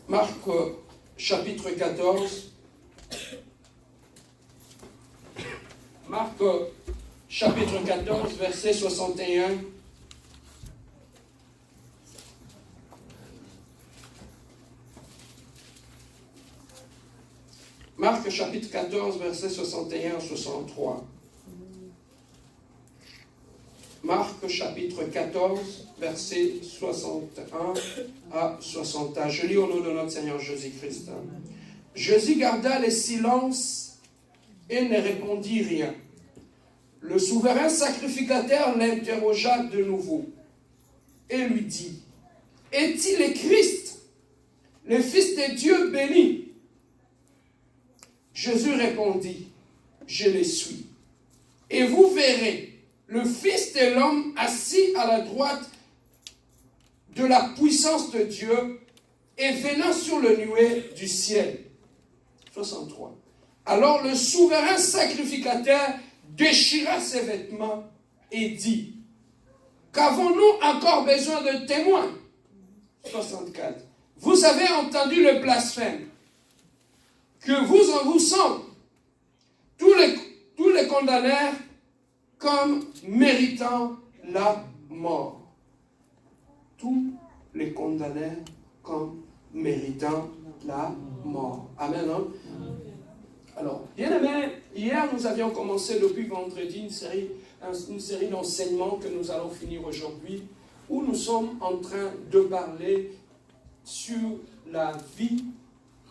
Marc chapitre 14. Marc chapitre 14, verset 61. Marc chapitre 14, verset 61 à 63. Marc chapitre 14, verset 61 à 61. Je lis au nom de notre Seigneur Jésus-Christ. Jésus garda le silence et ne répondit rien. Le souverain sacrificateur l'interrogea de nouveau et lui dit, « Est-il le Christ, le Fils de Dieu béni ?» Jésus répondit, « Je le suis. Et vous verrez le Fils de l'homme assis à la droite de la puissance de Dieu et venant sur le nuée du ciel. » 63. Alors le souverain sacrificateur déchira ses vêtements et dit, « Qu'avons-nous encore besoin de témoins ?» 64. Vous avez entendu le blasphème. Que vous en vous sentez. Tous les condamnèrent comme méritant la mort. Tous les condamnèrent comme méritant la mort. Amen. Hein? Alors, bien aimé, hier nous avions commencé depuis vendredi une série d'enseignements que nous allons finir aujourd'hui, où nous sommes en train de parler sur la vie,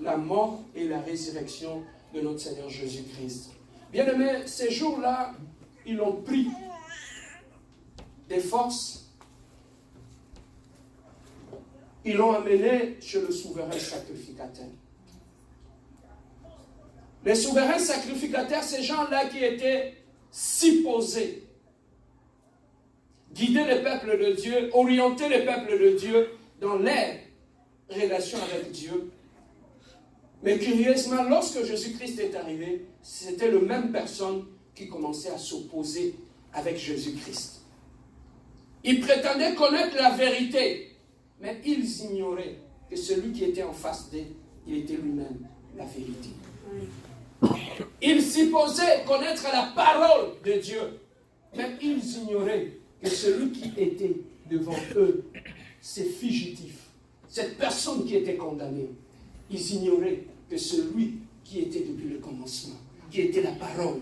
la mort et la résurrection de notre Seigneur Jésus-Christ. Bien aimé, ces jours-là, ils ont pris des forces, ils l'ont amené chez le souverain sacrificateur. Les souverains sacrificateurs, ces gens-là qui étaient supposés guider le peuple de Dieu, orienter le peuple de Dieu dans leur relation avec Dieu. Mais curieusement, lorsque Jésus-Christ est arrivé, c'était la même personne qui commençait à s'opposer avec Jésus-Christ. Ils prétendaient connaître la vérité, mais ils ignoraient que celui qui était en face d'eux, il était lui-même la vérité. Ils supposaient connaître la parole de Dieu, mais ils ignoraient que celui qui était devant eux, c'est fugitif. Cette personne qui était condamnée, ils ignoraient que celui qui était depuis le commencement, qui était la parole,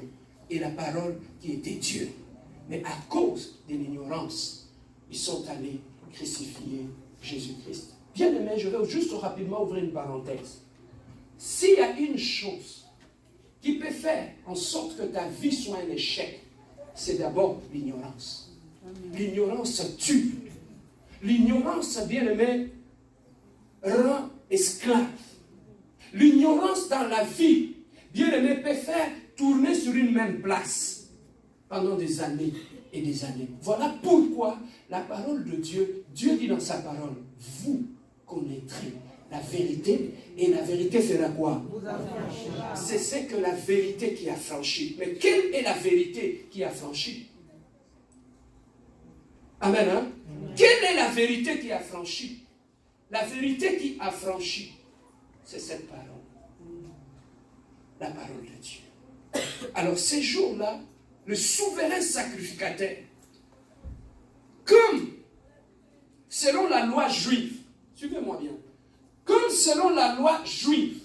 et la parole qui était Dieu. Mais à cause de l'ignorance, ils sont allés crucifier Jésus-Christ. Bien aimé, je vais juste rapidement ouvrir une parenthèse. S'il y a une chose qui peut faire en sorte que ta vie soit un échec, c'est d'abord l'ignorance. L'ignorance tue. L'ignorance, bien aimé, rend esclave. L'ignorance dans la vie, bien aimé, peut faire tourner sur une même place pendant des années et des années. Voilà pourquoi la parole de Dieu, Dieu dit dans sa parole, vous connaîtrez la vérité, et la vérité fera quoi? C'est ce que la vérité qui a franchi. Mais quelle est la vérité qui a franchi? Amen. Hein? Quelle est la vérité qui a franchi? La vérité qui a franchi, c'est cette parole. La parole de Dieu. Alors ces jours-là, le souverain sacrificateur, comme selon la loi juive, suivez-moi bien, comme selon la loi juive,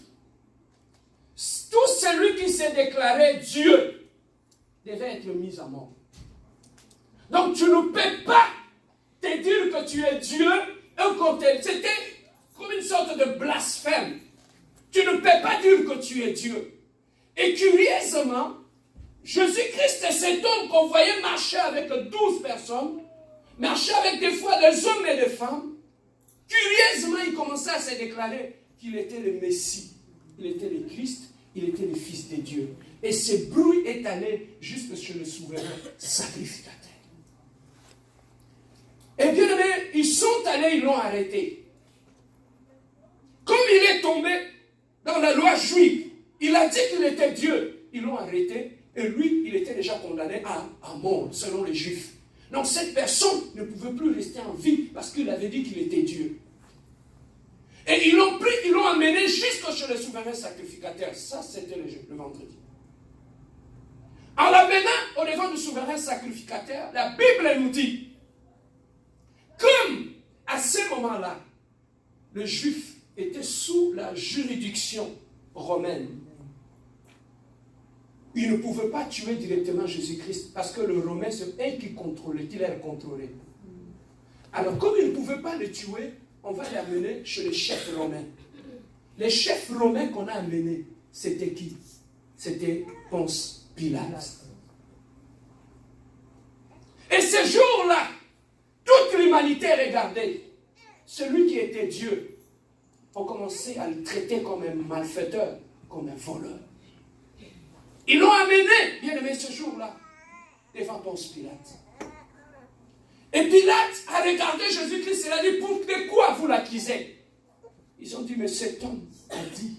tout celui qui s'est déclaré Dieu devait être mis à mort. Donc tu ne peux pas te dire que tu es Dieu et que c'était comme une sorte de blasphème. Tu ne peux pas dire que tu es Dieu. Et curieusement, Jésus-Christ est cet homme qu'on voyait marcher avec 12 personnes, marcher avec des fois des hommes et des femmes. Curieusement, il commençait à se déclarer qu'il était le Messie, il était le Christ, il était le Fils de Dieu. Et ce bruit est allé jusque chez le souverain sacrificateur. Et bien aimé, ils sont allés, ils l'ont arrêté. Comme il est tombé dans la loi juive, il a dit qu'il était Dieu. Ils l'ont arrêté et lui, il était déjà condamné à mort, selon les Juifs. Donc cette personne ne pouvait plus rester en vie parce qu'il avait dit qu'il était Dieu. Et ils l'ont pris, ils l'ont amené jusqu'au chez le souverain sacrificateur. Ça, c'était le vendredi. En l'amenant au devant du souverain sacrificateur, la Bible nous dit, comme à ce moment-là, le juif était sous la juridiction romaine, il ne pouvait pas tuer directement Jésus-Christ parce que le Romain, c'est elle qui contrôlait, qui l'a contrôlé. Alors, comme il ne pouvait pas le tuer, on va l'amener chez les chefs romains. Les chefs romains qu'on a amenés, c'était qui? C'était Ponce Pilate. Et ce jour-là, toute l'humanité regardait. Celui qui était Dieu, on commençait à le traiter comme un malfaiteur, comme un voleur. Ils l'ont amené, bien aimé, ce jour-là, devant Ponce Pilate. Et Pilate a regardé Jésus-Christ et a dit, de quoi vous l'accusez? Ils ont dit, mais cet homme a dit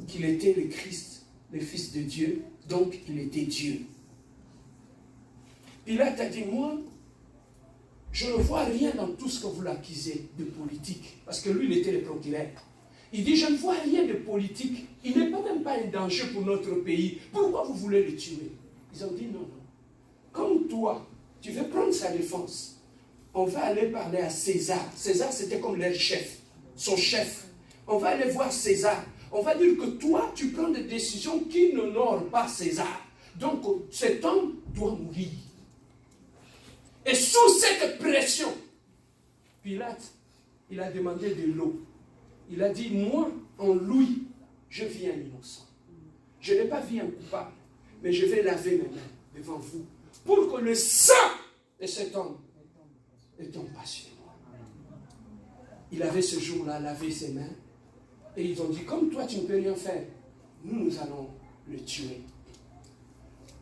qu'il était le Christ, le Fils de Dieu, donc il était Dieu. Pilate a dit, moi, je ne vois rien dans tout ce que vous l'accusez de politique, parce que lui, il était le procureur. Il dit, je ne vois rien de politique, il n'est pas même pas un danger pour notre pays, pourquoi vous voulez le tuer? Ils ont dit, non, non, comme toi, tu veux prendre sa défense, on va aller parler à César. César, c'était comme leur chef, son chef. On va aller voir César. On va dire que toi, tu prends des décisions qui n'honorent pas César. Donc, cet homme doit mourir. Et sous cette pression, Pilate, il a demandé de l'eau. Il a dit, moi, en lui, je vis un innocent. Je n'ai pas vu un coupable, mais je vais laver mes mains devant vous, pour que le sang de cet homme ne tombe pas sur moi. Il avait ce jour-là lavé ses mains, et ils ont dit, comme toi, tu ne peux rien faire, nous allons le tuer.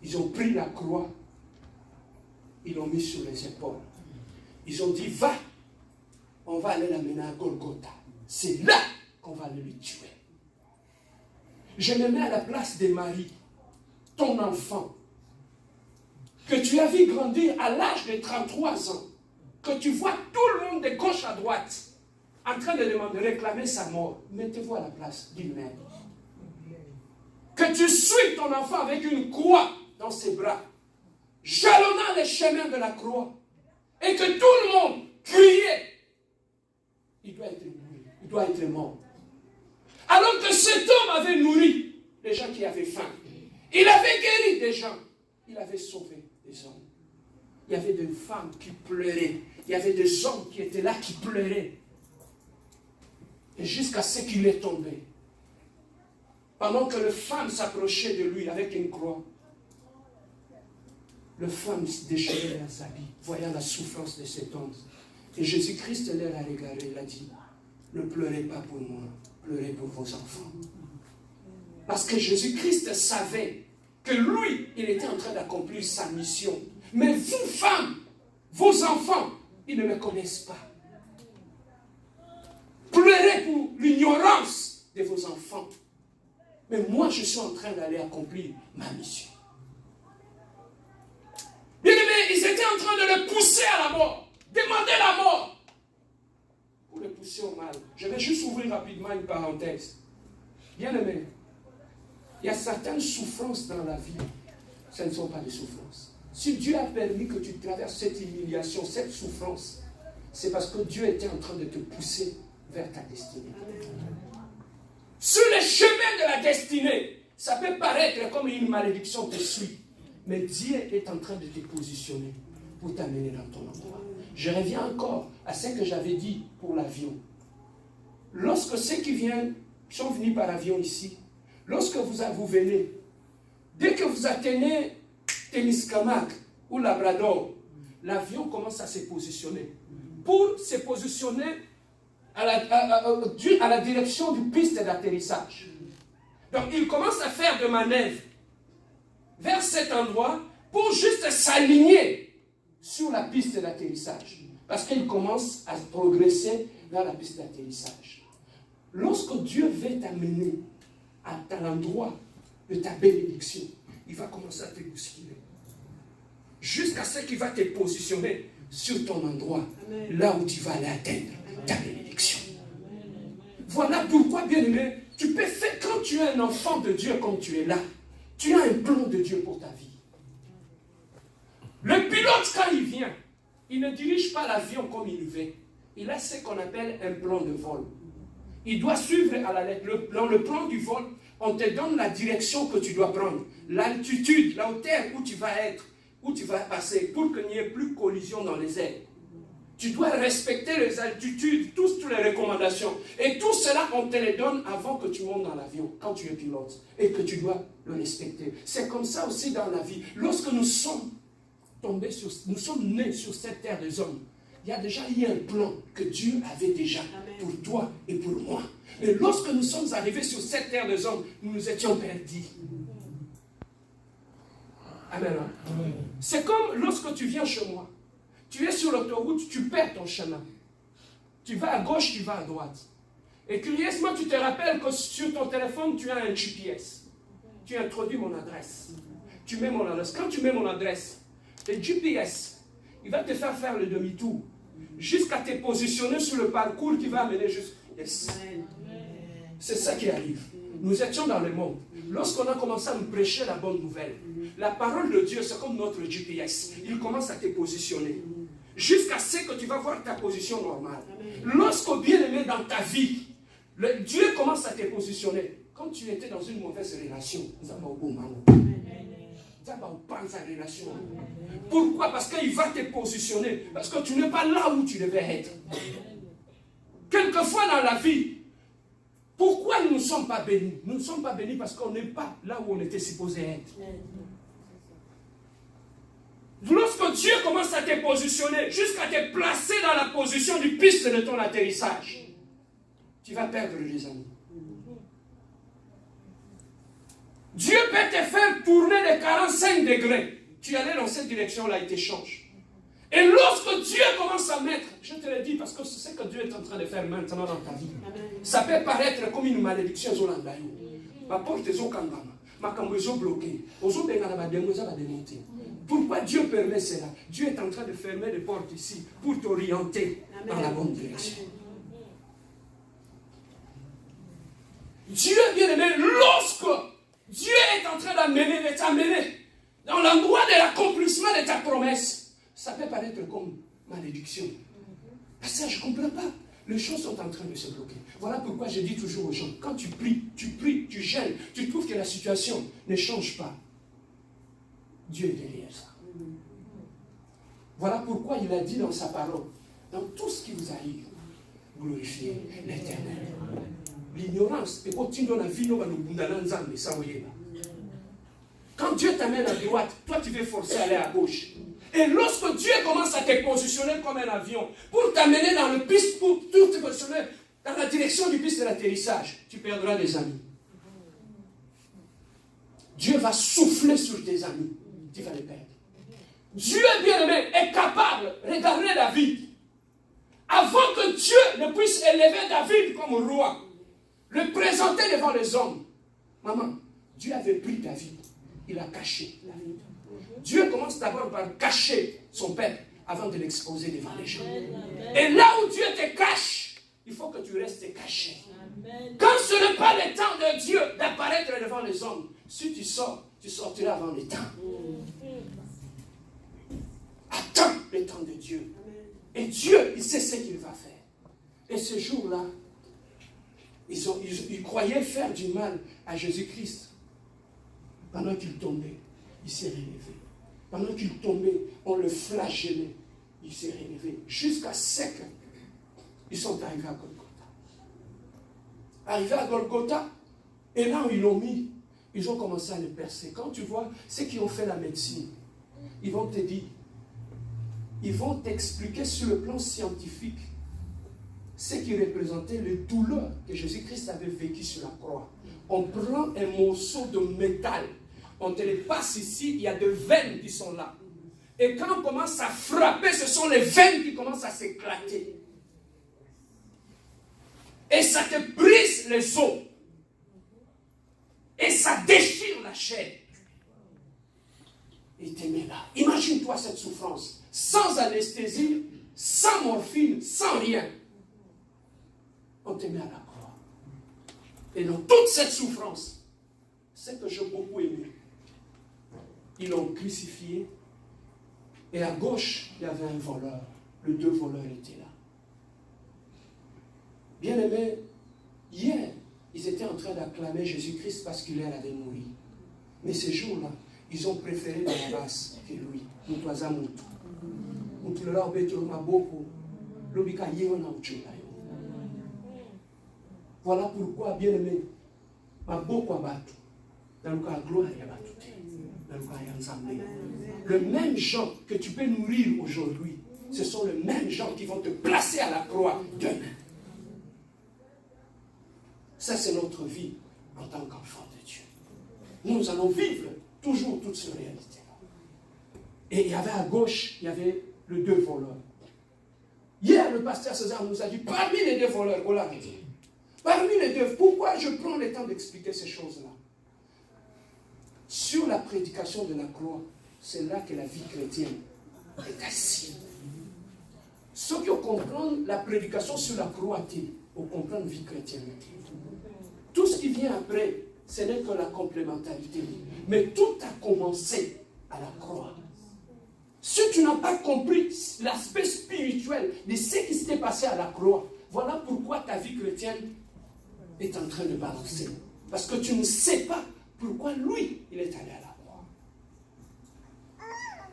Ils ont pris la croix, ils l'ont mis sur les épaules. Ils ont dit, va, on va aller l'amener à Golgotha. C'est là qu'on va le tuer. Je me mets à la place de Marie, ton enfant, que tu as vu grandir à l'âge de 33 ans, que tu vois tout le monde de gauche à droite en train de demander, de réclamer sa mort. Mettez-vous à la place d'une mère. Que tu suives ton enfant avec une croix dans ses bras, jalonnant les chemins de la croix, et que tout le monde criait, il doit être nourri, il doit être mort. Alors que cet homme avait nourri les gens qui avaient faim. Il avait guéri des gens. Il avait sauvé des hommes. Il y avait des femmes qui pleuraient. Il y avait des hommes qui étaient là qui pleuraient. Et jusqu'à ce qu'il est tombé. Pendant que les femmes s'approchaient de lui avec une croix, les femmes déchiraient leurs habits, voyant la souffrance de cet homme. Et Jésus-Christ leur a regardé, il a dit, ne pleurez pas pour moi, pleurez pour vos enfants. Parce que Jésus-Christ savait que lui, il était en train d'accomplir sa mission. Mais vous, femmes, vos enfants, ils ne me connaissent pas. Pleurez pour l'ignorance de vos enfants. Mais moi, je suis en train d'aller accomplir ma mission. Bien aimé, ils étaient en train de le pousser à la mort. Demander la mort. Pour le pousser au mal. Je vais juste ouvrir rapidement une parenthèse. Bien aimé, il y a certaines souffrances dans la vie. Ce ne sont pas des souffrances. Si Dieu a permis que tu traverses cette humiliation, cette souffrance, c'est parce que Dieu était en train de te pousser vers ta destinée. Sur le chemin de la destinée, ça peut paraître comme une malédiction te suit. Mais Dieu est en train de te positionner pour t'amener dans ton endroit. Je reviens encore à ce que j'avais dit pour l'avion. Lorsque ceux qui sont venus par avion ici, lorsque vous venez, dès que vous atteignez Témiscamingue ou Labrador, l'avion commence à se positionner. Pour se positionner à la direction du piste d'atterrissage. Donc il commence à faire des manœuvres vers cet endroit pour juste s'aligner sur la piste d'atterrissage. Parce qu'il commence à progresser vers la piste d'atterrissage. Lorsque Dieu veut t'amener à l'endroit de ta bénédiction, il va commencer à te bousculer. Jusqu'à ce qu'il va te positionner sur ton endroit, là où tu vas aller atteindre ta bénédiction. Voilà pourquoi, bien-aimé, tu peux faire, quand tu es un enfant de Dieu comme tu es là, tu as un plan de Dieu pour ta vie. Le pilote, quand il vient, il ne dirige pas l'avion comme il veut. Il a ce qu'on appelle un plan de vol. Il doit suivre à la lettre. Dans le plan du vol, on te donne la direction que tu dois prendre, l'altitude, la hauteur où tu vas être, où tu vas passer, pour qu'il n'y ait plus de collision dans les airs. Tu dois respecter les altitudes, toutes les recommandations. Et tout cela, on te les donne avant que tu montes dans l'avion, quand tu es pilote, et que tu dois le respecter. C'est comme ça aussi dans la vie. Lorsque nous sommes nés sur cette terre des hommes, il y a déjà eu un plan que Dieu avait déjà pour toi et pour moi. Mais lorsque nous sommes arrivés sur cette terre des hommes, nous nous étions perdus. Amen. C'est comme lorsque tu viens chez moi. Tu es sur l'autoroute, tu perds ton chemin. Tu vas à gauche, tu vas à droite. Et curieusement, tu te rappelles que sur ton téléphone, tu as un GPS. Tu introduis mon adresse. Tu mets mon adresse. Quand tu mets mon adresse, le GPS, il va te faire faire le demi-tour jusqu'à te positionner sur le parcours qui va amener jusqu'à... Yes. C'est ça qui arrive. Nous étions dans le monde. Lorsqu'on a commencé à nous prêcher la bonne nouvelle, la parole de Dieu, c'est comme notre GPS. Il commence à te positionner jusqu'à ce que tu vas voir ta position normale. Lorsque, bien aimé, dans ta vie, Dieu commence à te positionner. Quand tu étais dans une mauvaise relation, pourquoi? Parce qu'il va te positionner. Parce que tu n'es pas là où tu devais être. Quelquefois dans la vie, pourquoi nous ne sommes pas bénis? Nous ne sommes pas bénis parce qu'on n'est pas là où on était supposé être. Lorsque Dieu commence à te positionner, jusqu'à te placer dans la position du piste de ton atterrissage, tu vas perdre les amis. Dieu peut te faire tourner de 45 degrés. Tu allais dans cette direction-là, il t'échange. Et lorsque Dieu commence à mettre, je te le dis parce que c'est ce que Dieu est en train de faire maintenant dans ta vie. Ça peut paraître comme une malédiction. Ma porte est bloquée. Pourquoi Dieu permet cela? Dieu est en train de fermer des portes ici pour t'orienter dans la bonne direction. Dieu, bien aimé, lorsque Dieu est en train de t'amener dans l'endroit de l'accomplissement de ta promesse, ça peut paraître comme malédiction. Parce que je ne comprends pas. Les choses sont en train de se bloquer. Voilà pourquoi je dis toujours aux gens, quand tu pries, tu gênes, tu trouves que la situation ne change pas. Dieu est derrière ça. Voilà pourquoi il a dit dans sa parole, dans tout ce qui vous arrive, glorifiez l'Éternel. L'ignorance, quand Dieu t'amène à droite, toi tu veux forcer à aller à gauche. Et lorsque Dieu commence à te positionner comme un avion, pour t'amener dans le piste, pour te positionner dans la direction du piste de l'atterrissage, tu perdras des amis. Dieu va souffler sur tes amis, tu vas les perdre. Dieu, bien-aimé, est capable, regardez David, avant que Dieu ne puisse élever David comme roi, le présenter devant les hommes. Maman, Dieu avait pris David, il a caché David. Dieu commence d'abord par cacher son peuple avant de l'exposer devant les gens. Et là où Dieu te cache, il faut que tu restes caché. Quand ce n'est pas le temps de Dieu d'apparaître devant les hommes, si tu sors, tu sortiras avant le temps. Attends le temps de Dieu. Et Dieu, il sait ce qu'il va faire. Et ce jour-là, ils croyaient faire du mal à Jésus-Christ. Pendant qu'il tombait, il s'est relevé. Pendant qu'il tombait, on le flagellait. Il s'est relevé. Jusqu'à ce qu'ils sont arrivés à Golgotha. Arrivés à Golgotha, et là où ils l'ont mis, ils ont commencé à le percer. Quand tu vois ceux qui ont fait la médecine, ils vont te dire, ils vont t'expliquer sur le plan scientifique ce qui représentait les douleurs que Jésus-Christ avait vécues sur la croix. On prend un morceau de métal, on te le passe ici, il y a des veines qui sont là. Et quand on commence à frapper, ce sont les veines qui commencent à s'éclater. Et ça te brise les os. Et ça déchire la chair. Et te met là. Imagine-toi cette souffrance. Sans anesthésie, sans morphine, sans rien. On te met à la croix. Et dans toute cette souffrance, c'est que j'ai beaucoup aimé. Ils l'ont crucifié. Et à gauche, il y avait un voleur. Les deux voleurs étaient là. Bien aimé, hier, ils étaient en train d'acclamer Jésus-Christ parce qu'il avait mouru. Mais ces jours-là, ils ont préféré Barnabas que lui. Voilà pourquoi, bien aimé, le même gens que tu peux nourrir aujourd'hui, ce sont les mêmes gens qui vont te placer à la croix demain. Ça, c'est notre vie en tant qu'enfant de Dieu. Nous allons vivre toujours toute cette réalité-là. Et il y avait à gauche, il y avait les deux voleurs. Hier, le pasteur César nous a dit, parmi les deux voleurs, parmi les deux, pourquoi je prends le temps d'expliquer ces choses-là? Sur la prédication de la croix, c'est là que la vie chrétienne est assise. Ceux qui comprennent la prédication sur la croix, ils comprennent la vie chrétienne. Tout ce qui vient après, ce n'est que la complémentarité. Mais tout a commencé à la croix. Si tu n'as pas compris l'aspect spirituel de ce qui s'était passé à la croix, voilà pourquoi ta vie chrétienne est en train de balancer. Parce que tu ne sais pas pourquoi lui, il est allé à la croix.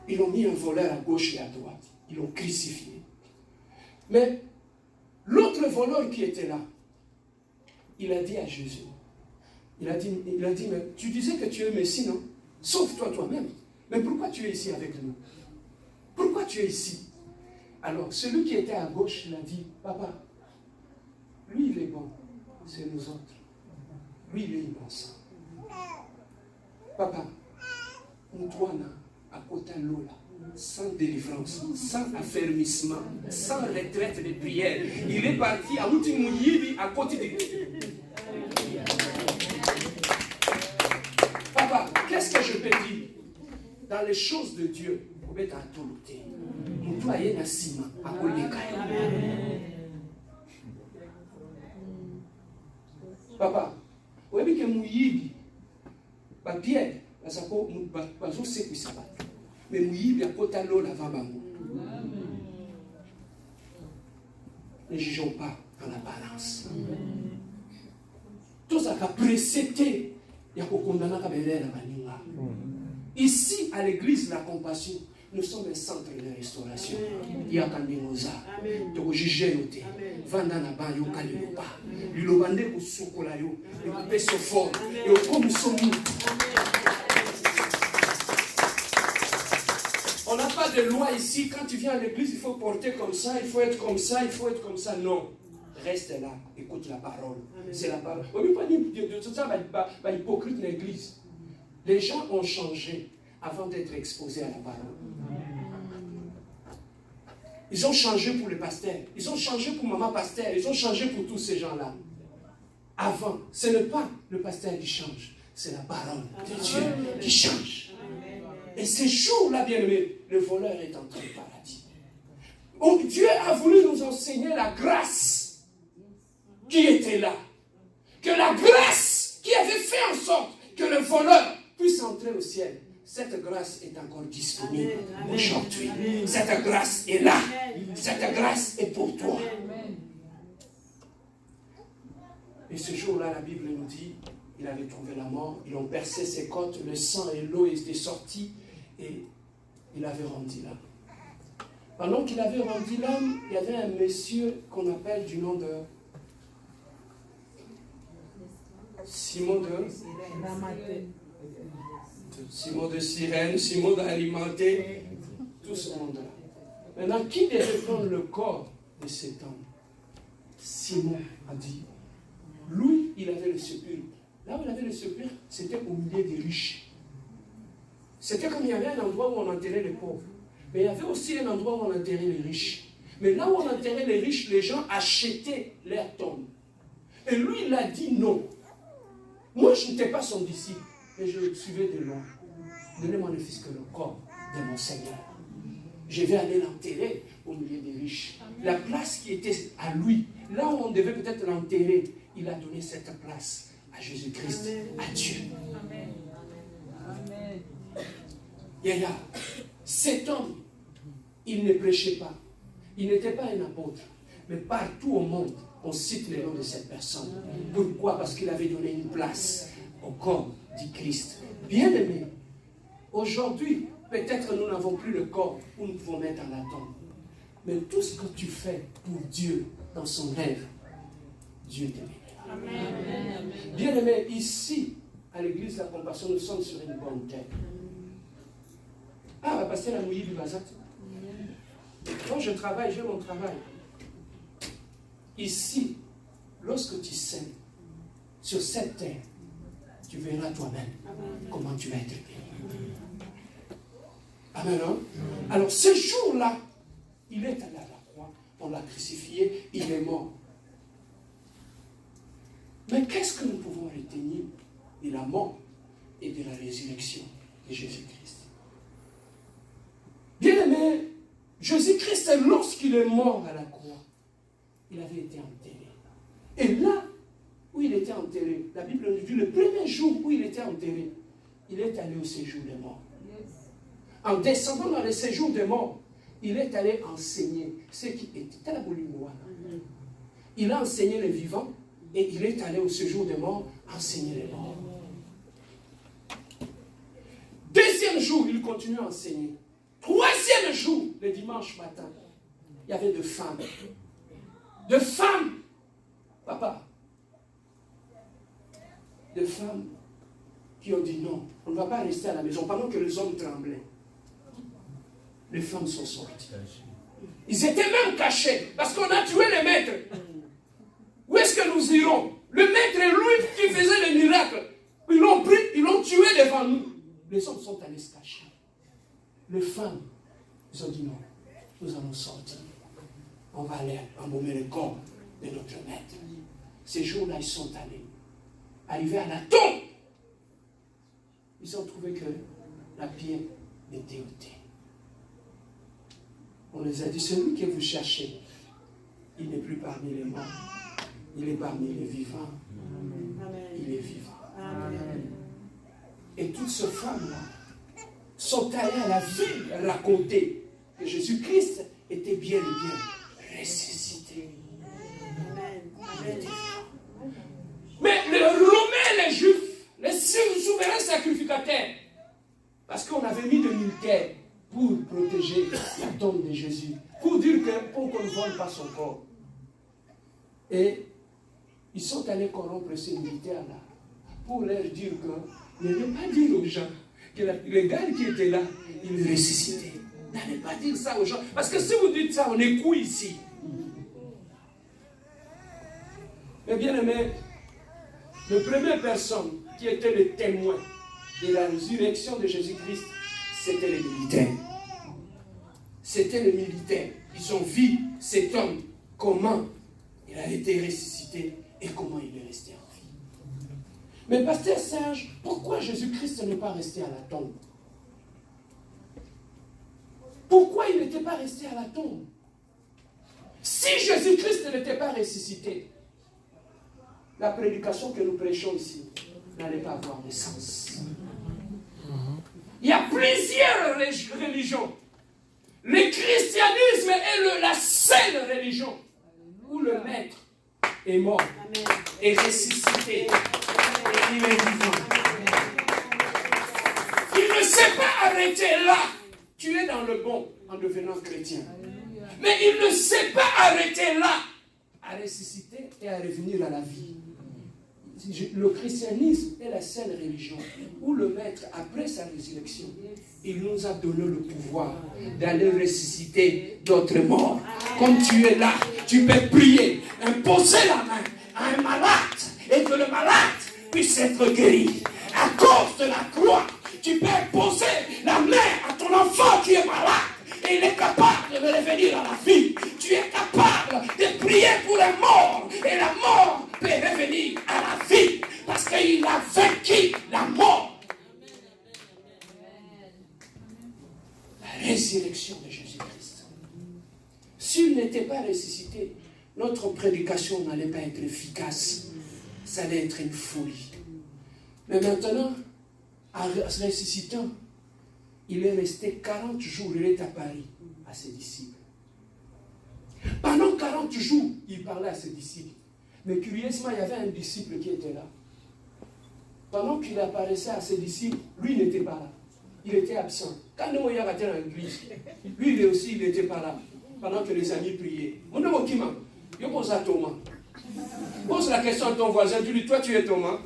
Ils ont mis un voleur à gauche et à droite. Ils l'ont crucifié. Mais l'autre voleur qui était là, il a dit à Jésus, il a dit, mais tu disais que tu es Messie, non? Sauve-toi toi-même. Mais pourquoi tu es ici avec nous? Pourquoi tu es ici? Alors, celui qui était à gauche, il a dit, papa, lui il est bon, c'est nous autres. Lui il est innocent. Papa, Antoine, à côté de l'eau là, sans délivrance, sans affermissement, sans retraite de prière, il est parti à Outimouyibi à côté de... Papa, qu'est-ce que je peux dire? Dans les choses de Dieu, vous êtes à tout lutter. Vous soyez dans ciment, à Papa, vous avez que Mouyibi, Pierre, mais Mouyibi à côté de l'eau là-bas. Ne jugeons pas dans la balance. Tout ça a précédé. Ici, à l'église, la compassion, nous sommes un centre de restauration. Il y a Kandimoza, de Jigeyote, Vandana Yo Kalilopa, Lilobande ou Sokolayo, et Pessofor, et au Komsomu. On n'a pas de loi ici. Quand tu viens à l'église, il faut porter comme ça, il faut être comme ça, il faut être comme ça. Non. Reste là, écoute la parole. Amen. C'est la parole. On ne peut pas dire de tout ça, hypocrite l'église. Les gens ont changé avant d'être exposés à la parole. Ils ont changé pour le pasteur, ils ont changé pour maman pasteur, ils ont changé pour tous ces gens-là. Avant, ce n'est pas le pasteur qui change, c'est la parole de Dieu qui change. Et ces jours-là, bien-aimés, le voleur est entré au paradis. Donc Dieu a voulu nous enseigner la grâce qui était là. Que la grâce qui avait fait en sorte que le voleur puisse entrer au ciel, cette grâce est encore disponible aujourd'hui. Cette grâce est là. Cette grâce est pour toi. Et ce jour-là, la Bible nous dit, il avait trouvé la mort, ils ont percé ses côtes, le sang et l'eau étaient sortis et il avait rendu l'âme. Pendant qu'il avait rendu l'âme, il y avait un monsieur qu'on appelle du nom de Simon de Cyrène, Simon d'Alimenté, tout ce monde-là. Maintenant, qui devait prendre le corps de cet homme? Simon a dit, lui, il avait le sépulcre. Là où il avait le sépulcre, c'était au milieu des riches. C'était comme il y avait un endroit où on enterrait les pauvres. Mais il y avait aussi un endroit où on enterrait les riches. Mais là où on enterrait les riches, les gens achetaient leurs tombes. Et lui, il a dit non. Moi, je n'étais pas son disciple, mais je le suivais de loin. Donnez-moi le fils que le corps de mon Seigneur. Je vais aller l'enterrer au milieu des riches. La place qui était à lui, là où on devait peut-être l'enterrer, il a donné cette place. à Jésus-Christ, à Dieu. Amen. Yaya, cet homme, il ne prêchait pas. Il n'était pas un apôtre. Mais partout au monde, on cite le nom de cette personne. Pourquoi? Parce qu'il avait donné une place au corps du Christ. Bien aimé, aujourd'hui, peut-être nous n'avons plus le corps où nous pouvons mettre à la tombe. Mais tout ce que tu fais pour Dieu dans son rêve, Dieu te bénira. Amen. Bien aimé, ici, à l'église de la Compassion, nous sommes sur une bonne terre. Ah, pasteur la mouille du bazar. Quand je travaille, j'ai mon travail. Ici, lorsque tu sèmes sur cette terre, tu verras toi-même comment tu vas être béni. Amen. Hein? Alors, ce jour-là, il est allé à la croix, on l'a crucifié, il est mort. Mais qu'est-ce que nous pouvons retenir de la mort et de la résurrection de Jésus-Christ? Bien aimé, Jésus-Christ, lorsqu'il est mort à la croix, il avait été enterré. Et là où il était enterré, la Bible nous dit, le premier jour où il était enterré, il est allé au séjour des morts. En descendant dans le séjour des morts, il est allé enseigner ce qui était la Bolinoa. Il a enseigné les vivants et il est allé au séjour des morts enseigner les morts. Deuxième jour, il continue à enseigner. Troisième jour, le dimanche matin, il y avait deux femmes. Deux femmes, papa, deux femmes qui ont dit non, on ne va pas rester à la maison pendant que les hommes tremblaient. Les femmes sont sorties. Ils étaient même cachés parce qu'on a tué le maître. Où est-ce que nous irons? Le maître, lui, qui faisait les miracles, ils l'ont pris, ils l'ont tué devant nous. Les hommes sont allés se cacher. Les femmes, ils ont dit non, nous allons sortir. On va aller embaumer le corps de notre maître. Ces jours-là, ils sont allés. Arrivés à la tombe, ils ont trouvé que la pierre était ôtée. On les a dit, celui que vous cherchez, il n'est plus parmi les morts. Il est parmi les vivants. Amen. Il est vivant. Amen. Et toutes ces femmes-là sont allées à la ville raconter que Jésus-Christ était bien et bien ressuscité. Amen. Mais les Romains, les Juifs, les souverains sacrificateurs, parce qu'on avait mis des militaires pour protéger la tombe de Jésus, pour dire que pour qu'on ne vole pas son corps. Et ils sont allés corrompre ces militaires-là pour leur dire que n'allez pas dire aux gens que le gars qui était là, il est ressuscité. N'allez pas dire ça aux gens. Parce que si vous dites ça, on est couilles ici. Mais bien aimé, la première personne qui était le témoin de la résurrection de Jésus-Christ, c'était les militaires. C'était les militaires. Ils ont vu cet homme, comment il a été ressuscité et comment il est resté en vie. Mais pasteur Serge, pourquoi Jésus-Christ n'est pas resté à la tombe? Pourquoi il n'était pas resté à la tombe? Si Jésus-Christ n'était pas ressuscité, la prédication que nous prêchons ici n'allait pas avoir de sens. Il y a plusieurs religions. Le christianisme est la seule religion où le maître est mort, est ressuscité, et il est vivant. Il ne s'est pas arrêté là. Tu es dans le bon en devenant chrétien. Mais il ne s'est pas arrêté là à ressusciter et à revenir à la vie. Le christianisme est la seule religion où le maître, après sa résurrection, il nous a donné le pouvoir d'aller ressusciter d'autres morts. Comme tu es là, tu peux prier, imposer la main à un malade et que le malade puisse être guéri. À cause de la croix, tu peux imposer la main à ton enfant qui est malade et il est capable de revenir à la vie. Tu es capable de prier pour les morts et la mort peut revenir à la vie parce qu'il a vaincu la mort. La résurrection de Jésus-Christ. S'il n'était pas ressuscité, notre prédication n'allait pas être efficace. ça allait être une folie. Mais maintenant, en ressuscitant, il est resté 40 jours, il est à Paris, à ses disciples. Pendant 40 jours, il parlait à ses disciples. Mais curieusement, il y avait un disciple qui était là. Pendant qu'il apparaissait à ses disciples, lui n'était pas là. Il était absent. Quand nous voyons à l'église, lui il n'était pas là. Pendant que les amis priaient. Mon nom est je pose à Thomas. Pose la question à ton voisin, tu dis, toi tu es Thomas.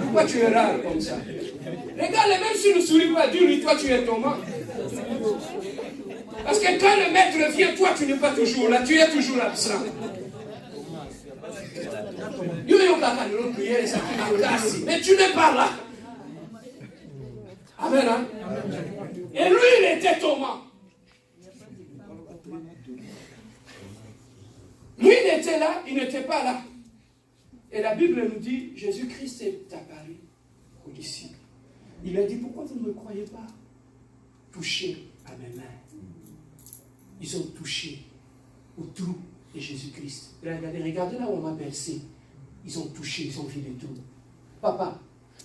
Pourquoi tu es rare comme ça? Regarde, même si ne sourit pas, dis-lui, toi tu es Thomas. Parce que quand le maître vient, toi tu n'es pas toujours là, tu es toujours absent. Mais tu n'es pas là. Amen. Hein? Et lui, il était Thomas. Lui, il était là, il n'était pas là. Et la Bible nous dit, Jésus-Christ est apparu aux disciples. Il a dit, pourquoi vous ne me croyez pas? Touchez à mes mains. Ils ont touché au trou de Jésus-Christ. Regardez là où on m'a bercé. Ils ont touché, ils ont vu les trous. Papa,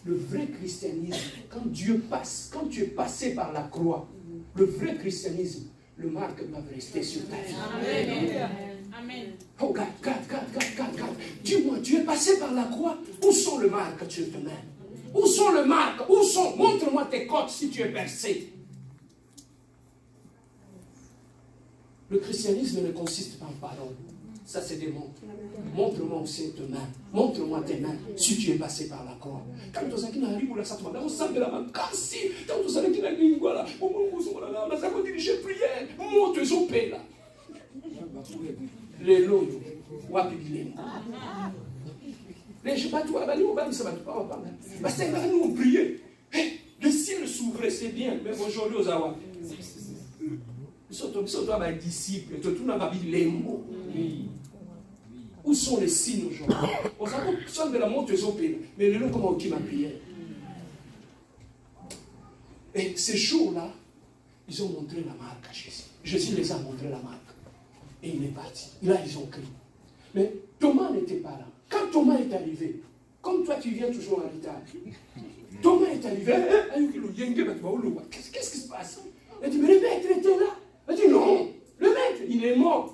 le vrai christianisme, quand Dieu passe, quand tu es passé par la croix, le vrai christianisme, le marque va rester sur ta vie. Amen. Amen. Oh, regarde. Dis-moi, tu es passé par la croix. Où sont les marques sur ta main? Où sont les marques? Où sont? Montre-moi tes côtes si tu es bercé. Le christianisme ne consiste pas en paroles. Ça, c'est des montres. Montre-moi où c'est tes mains. Montre-moi tes mains si tu es passé par la croix. Quand tu as dit on sent de la main cassée. Quand tu as dit voilà, j'ai prié. Moi, tu es au paix là. Les lots, les je bats toi, ça va pas. Parce que là, nous, on priait. Le ciel s'ouvrait, c'est bien. Mais aujourd'hui, aux Awa. Ils sont mes disciples. Tout n'a pas vu les mots. Où sont les signes aujourd'hui? On s'en de la montre aux pays. Mais le nom comment qui m'a prié. Et ces jours-là, ils ont montré la marque à Jésus. Jésus les a montré la marque. Et il est parti. Là, ils ont crié. Mais Thomas n'était pas là. Quand Thomas est arrivé, comme toi, tu viens toujours en retard. Thomas est arrivé. Qu'est-ce qui se passe? Il dit, mais le maître était là. Il dit, non, le maître, il est mort.